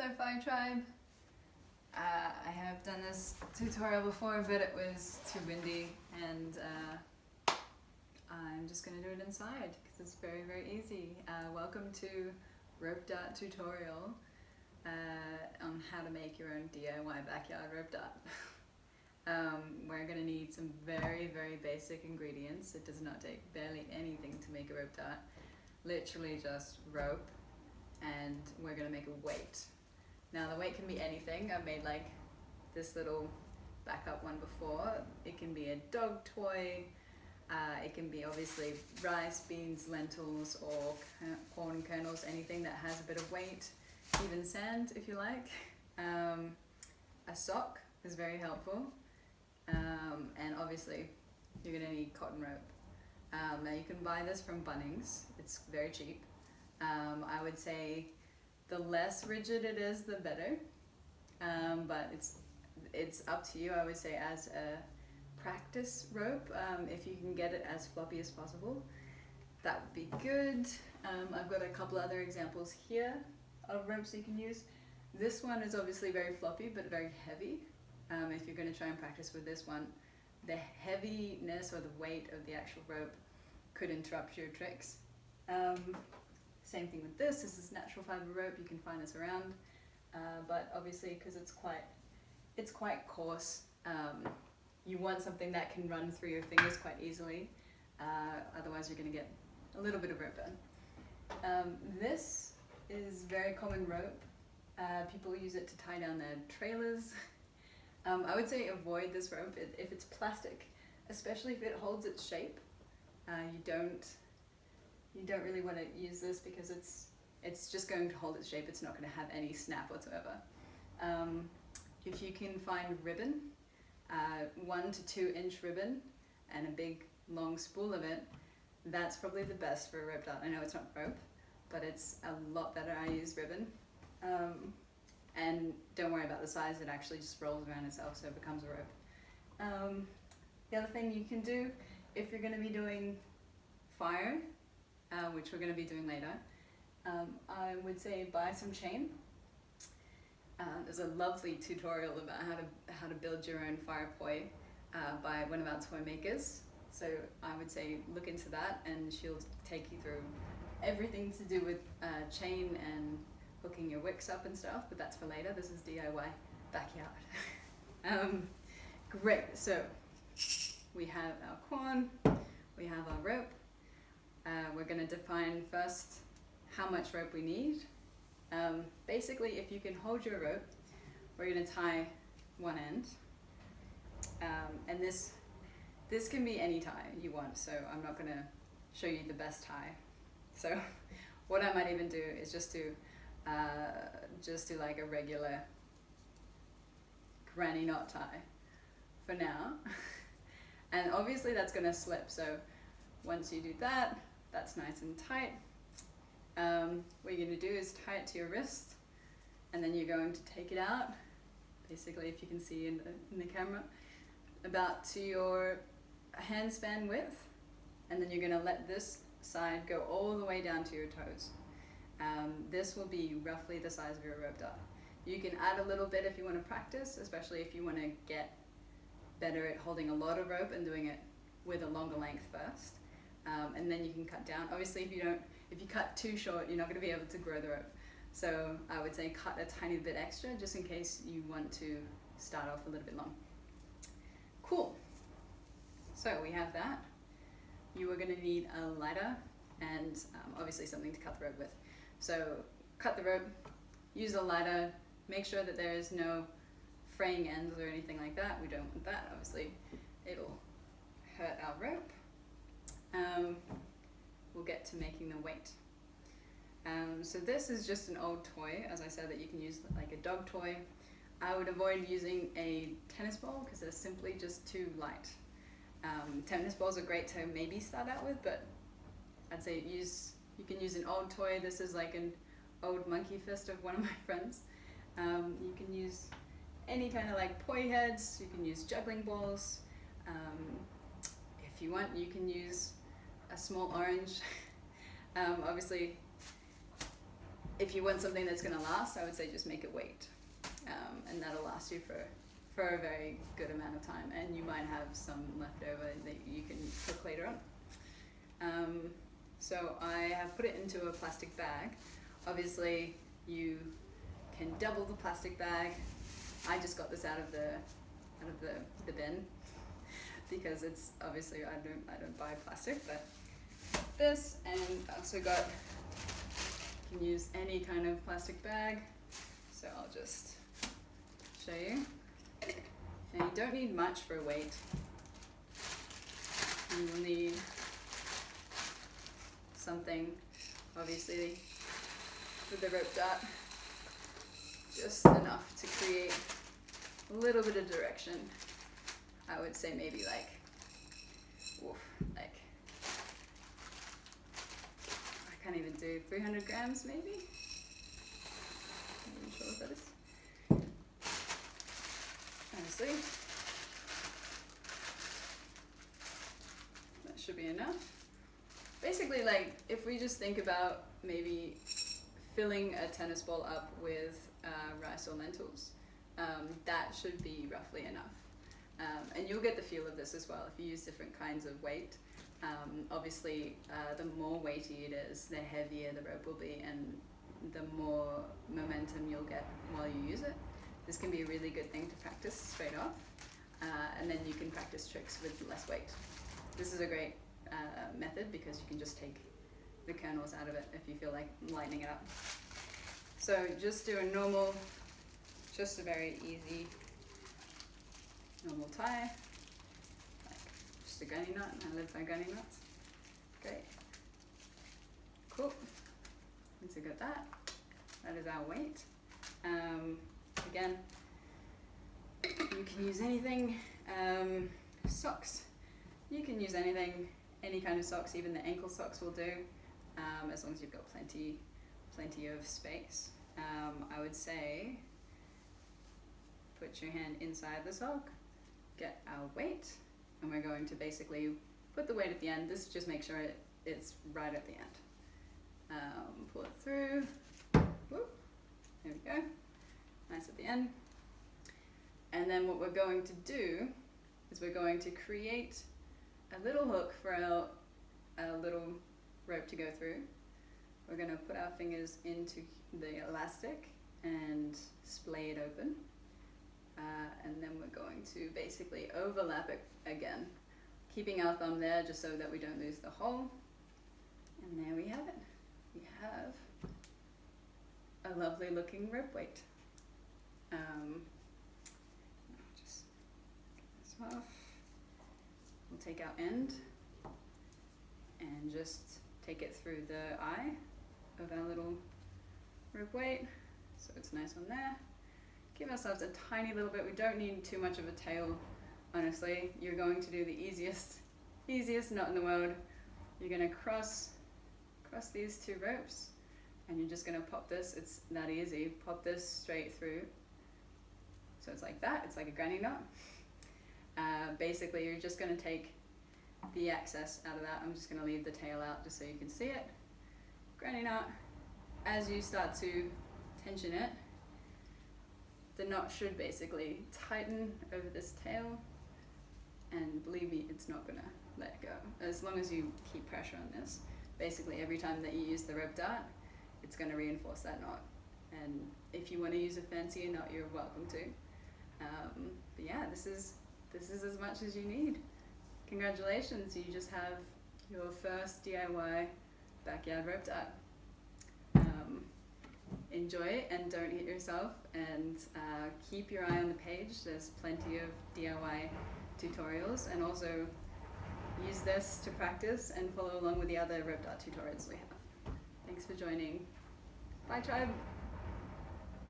Hello Fire Tribe. I have done this tutorial before, but it was too windy, and I'm just going to do it inside because it's very, very easy. Welcome to rope dart tutorial on how to make your own DIY backyard rope dart. We're going to need some very, very basic ingredients. It does not take barely anything to make a rope dart. Literally just rope, and we're going to make a weight. Now the weight can be anything. I've made like this little backup one before. It can be a dog toy, it can be obviously rice, beans, lentils, or corn kernels, anything that has a bit of weight, even sand if you like. A sock is very helpful, and obviously you're going to need cotton rope. Now you can buy this from Bunnings, it's very cheap. I would say the less rigid it is, the better, but it's up to you. I would say as a practice rope, if you can get it as floppy as possible, that would be good. I've got a couple other examples here of ropes you can use. This one is obviously very floppy but very heavy. If you're going to try and practice with this one, the heaviness or the weight of the actual rope could interrupt your tricks. Same thing with this. This is natural fiber rope. You can find this around, but obviously because it's quite coarse, you want something that can run through your fingers quite easily. Otherwise, you're going to get a little bit of rope burn. This is very common rope. People use it to tie down their trailers. I would say avoid this rope if it's plastic, especially if it holds its shape. You don't really want to use this because it's just going to hold its shape. It's not going to have any snap whatsoever. If you can find ribbon, 1 to 2 inch ribbon, and a big long spool of it, that's probably the best for a rope dart. I know it's not rope, but it's a lot better. I use ribbon. And don't worry about the size, it actually just rolls around itself so it becomes a rope. The other thing you can do, if you're going to be doing fire, which we're going to be doing later, I would say buy some chain. There's a lovely tutorial about how to build your own fire poi by one of our toy makers. So I would say look into that, and she'll take you through everything to do with chain and hooking your wicks up and stuff, but that's for later. This is DIY backyard. Great, so we have our corn, we have our rope. We're going to define first how much rope we need. Basically, if you can hold your rope, we're going to tie one end, and this can be any tie you want, so I'm not going to show you the best tie. So what I might even do is just do like a regular granny knot tie for now. And obviously that's going to slip, so once you do that, that's nice and tight. What you're going to do is tie it to your wrist, and then you're going to take it out, basically, if you can see in the camera, about to your hand span width, and then you're going to let this side go all the way down to your toes. This will be roughly the size of your rope dart. You can add a little bit if you want to practice, especially if you want to get better at holding a lot of rope and doing it with a longer length first. And then you can cut down. Obviously, if you cut too short, you're not going to be able to grow the rope. So I would say cut a tiny bit extra, just in case you want to start off a little bit long. Cool. So we have that. You are going to need a lighter and obviously something to cut the rope with. So cut the rope, use a lighter, make sure that there is no fraying ends or anything like that. We don't want that. Obviously, it'll hurt our rope. We'll get to making the weight. So this is just an old toy, as I said, that you can use like a dog toy. I would avoid using a tennis ball because they're simply just too light. Tennis balls are great to maybe start out with, but I'd say you can use an old toy. This is like an old monkey fist of one of my friends. You can use any kind of like poi heads, you can use juggling balls. If you want, you can use a small orange. Obviously, if you want something that's going to last, I would say just make it weight, and that'll last you for a very good amount of time, and you might have some left over that you can cook later on. So I have put it into a plastic bag. Obviously you can double the plastic bag. I just got this out of the bin because it's obviously I don't buy plastic, but this, and I also got, you can use any kind of plastic bag, so I'll just show you. And you don't need much for weight. You will need something, obviously, with the rope dart, just enough to create a little bit of direction. I would say maybe like I can't even do 300 grams maybe. I'm not sure what that is. Honestly, that should be enough. Basically, like, if we just think about maybe filling a tennis ball up with rice or lentils, that should be roughly enough. And you'll get the feel of this as well if you use different kinds of weight. Obviously, the more weighty it is, the heavier the rope will be, and the more momentum you'll get while you use it. This can be a really good thing to practice straight off, and then you can practice tricks with less weight. This is a great method because you can just take the kernels out of it if you feel like lightening it up. So just do a normal, just a very easy normal tie, like just a gunny knot. I live by gunny knots. Great. Cool. Once you got that, that is our weight. Again, you can use anything. Socks. You can use anything, any kind of socks, even the ankle socks will do, as long as you've got plenty of space. I would say put your hand inside the sock, get our weight, and we're going to basically put the weight at the end. This just makes sure it's right at the end. Pull it through. Whoop. There we go. Nice at the end. And then what we're going to do is we're going to create a little hook for our little rope to go through. We're going to put our fingers into the elastic and splay it open. And then we're going to basically overlap it again, keeping our thumb there just so that we don't lose the hole. And there we have it. We have a lovely looking rope weight. Just get this off. We'll take our end and just take it through the eye of our little rope weight, so it's nice on there. Give ourselves a tiny little bit. We don't need too much of a tail, honestly. You're going to do the easiest knot in the world. You're going to cross these two ropes, and you're just going to pop this. It's that easy. Pop this straight through. So it's like that. It's like a granny knot. Basically, you're just going to take the excess out of that. I'm just going to leave the tail out just so you can see it. Granny knot. As you start to tension it, the knot should basically tighten over this tail, and believe me, it's not going to let go as long as you keep pressure on this. Basically, every time that you use the rope dart, it's going to reinforce that knot. And if you want to use a fancier knot, you're welcome to. But yeah, this is as much as you need. Congratulations, you just have your first DIY backyard rope dart. Enjoy it and don't hit yourself, and keep your eye on the page. There's plenty of DIY tutorials, and also use this to practice and follow along with the other rope dart tutorials we have. Thanks for joining. Bye, tribe.